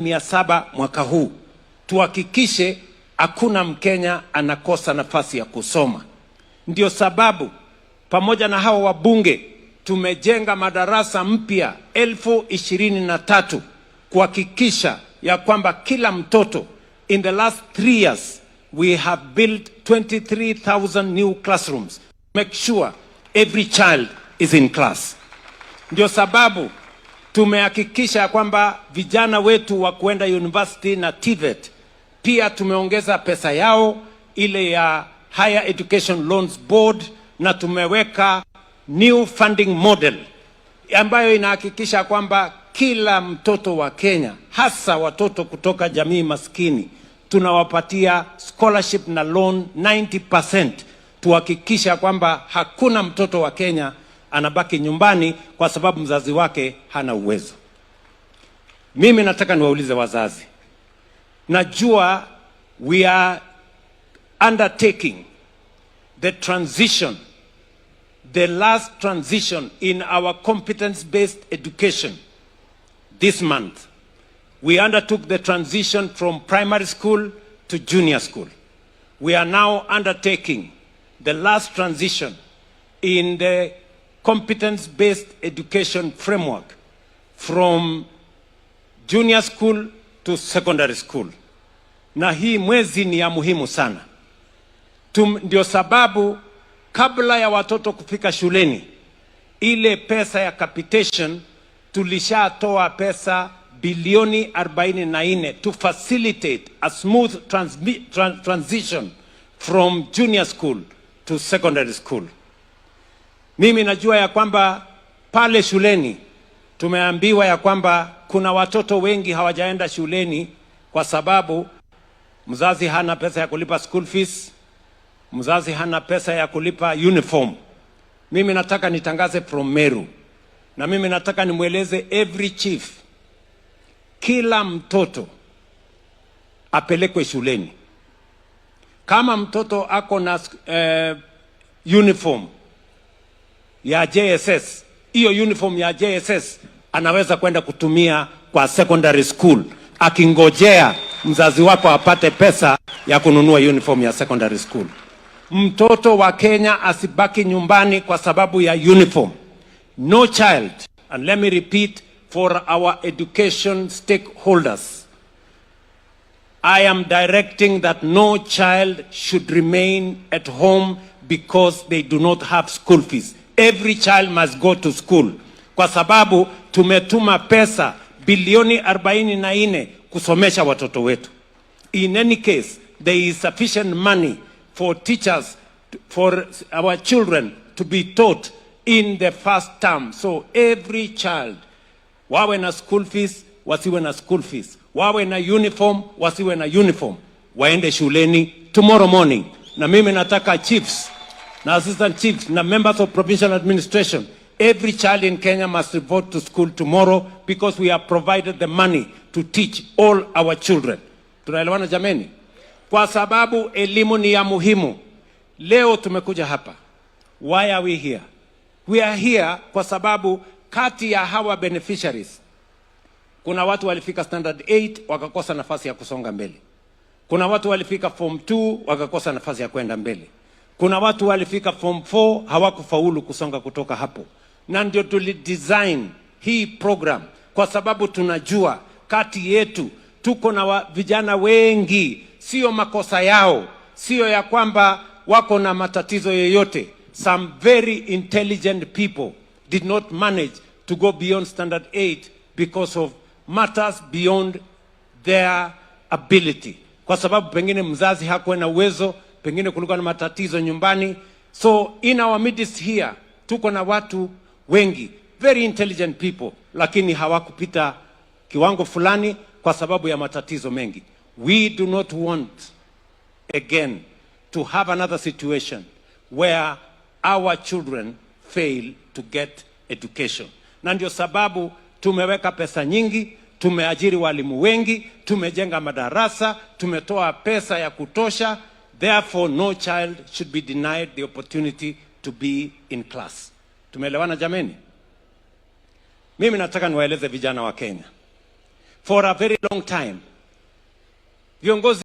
700 mwaka huu, tuhakikishe hakuna Mkenya anakosa nafasi ya kusoma. Ndio sababu pamoja na hao wabunge tumejenga madarasa mpya 23,000 kuhakikisha ya kwamba kila mtoto, in the last 3 years we have built 23,000 new classrooms. Make sure every child is in class. Ndio sababu tumehakikisha kwamba vijana wetu wa kuenda university na TVET pia tumeongeza pesa yao ile ya Higher Education Loans Board, na tumeweka new funding model ambayo inahakikisha kwamba kila mtoto wa Kenya, hasa watoto kutoka jamii maskini, tunawapatia scholarship na loan 90%, tuhakikisha kwamba hakuna mtoto wa Kenya anabaki nyumbani kwa sababu mzazi wake hana uwezo. Mimi nataka niwaulize wazazi. Najua we are undertaking the last transition in our competence-based education this month. We undertook the transition from primary school to junior school. We are now undertaking the last transition in the competence-based education framework from junior school to secondary school. Na hii mwezi ni ya muhimu sana. Ndio sababu kabla ya watoto kufika shuleni, ile pesa ya capitation tulishatoa pesa bilioni 44 to facilitate a smooth transition from junior school to secondary school. Mimi najua ya kwamba pale shuleni tumeambiwa ya kwamba kuna watoto wengi hawajaenda shuleni kwa sababu mzazi hana pesa ya kulipa school fees, mzazi hana pesa ya kulipa uniform. Mimi nataka nitangaze from Meru, na mimi nataka nimweleze every chief, kila mtoto apelekwe shuleni. Kama mtoto ako na uniform ya JSS, hiyo uniform ya JSS anaweza kwenda kutumia kwa secondary school, akingojea mzazi wako apate pesa ya kununua uniform ya secondary school. Mtoto wa Kenya asibaki nyumbani kwa sababu ya uniform. No child, and let me repeat for our education stakeholders, I am directing that no child should remain at home because they do not have school fees. Every child must go to school, kwa sababu tumetuma pesa bilioni 44 kusomesha watoto wetu. In any case, there is sufficient money for teachers, for our children to be taught in the first term. So every child, wawe na school fees, wasiwe na school fees, wawe na uniform, wasiwe na uniform, waende shuleni tomorrow morning. Na mimi nataka chiefs, na assistant chiefs, na members of provincial administration, every child in Kenya must report to school tomorrow because we have provided the money to teach all our children. Tunaelewana jameni? Kwa sababu elimu ni ya muhimu. Leo tumekuja hapa. Why are we here? We are here kwa sababu kati ya hawa beneficiaries kuna watu walifika standard 8 wakakosa nafasi ya kusonga mbele. Kuna watu walifika form 2 wakakosa nafasi ya kwenda mbele. Kuna watu walifika form 4 hawakufaulu kusonga kutoka hapo. Na ndio tulidesign hii program kwa sababu tunajua kati yetu tuko na vijana wengi, sio makosa yao, sio ya kwamba wako na matatizo yoyote. Some very intelligent people did not manage to go beyond standard 8 because of matters beyond their ability. Kwa sababu pengine mzazi hakuwa na uwezo, pengine kulikuwa na matatizo nyumbani. So in our midst here, tuko na watu wengi, very intelligent people, lakini hawakupita kiwango fulani kwa sababu ya matatizo mengi. We do not want again to have another situation where our children fail to get education. Na ndio sababu tumeweka pesa nyingi, tumeajiri walimu wengi, tumejenga madarasa, tumetoa pesa ya kutosha. Therefore, no child should be denied the opportunity to be in class. Tumeelewana jameni? Mimi nataka niwaeleze vijana wa Kenya. for a very long time. Viongozi